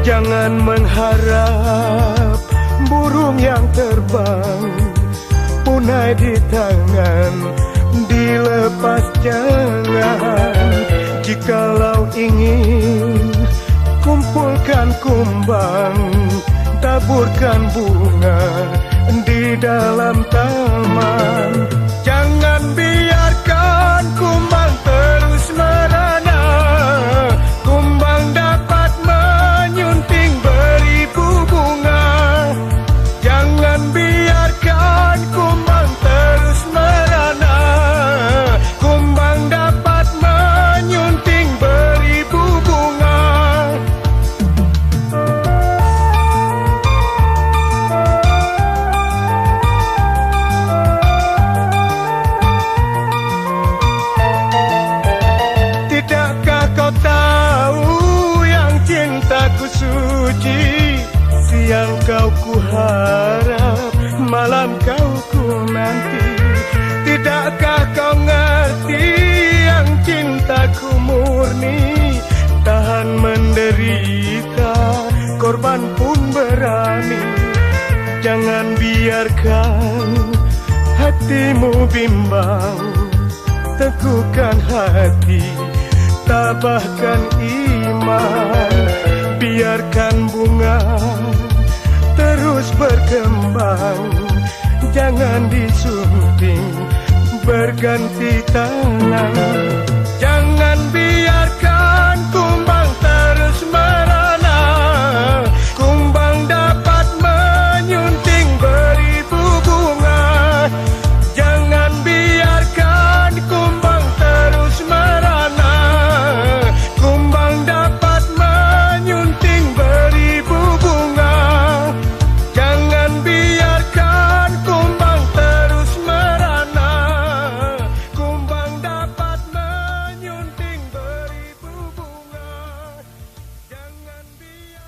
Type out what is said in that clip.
Jangan mengharap burung yang terbang punai di tangan, dilepas jangan. Jikalau ingin kumpulkan kumbang, taburkan bunga di dalam taman. Jangan biarkan kumbang terus merana, kumbang dapat menyunting beribu bunga. Jangan biarkan kumbang terus merana, kumbang dapat menyunting beribu bunga. Tidakkah kau tahu yang cintaku suci? Siang kau kuharap, malam kau ku nanti. Tidakkah kau ngerti yang cintaku murni? Tahan menderita, korban pun berani. Jangan biarkan hatimu bimbang, teguhkan hati, tabahkan iman. Biarkan bunga terus berkembang, jangan disunting berganti tangan.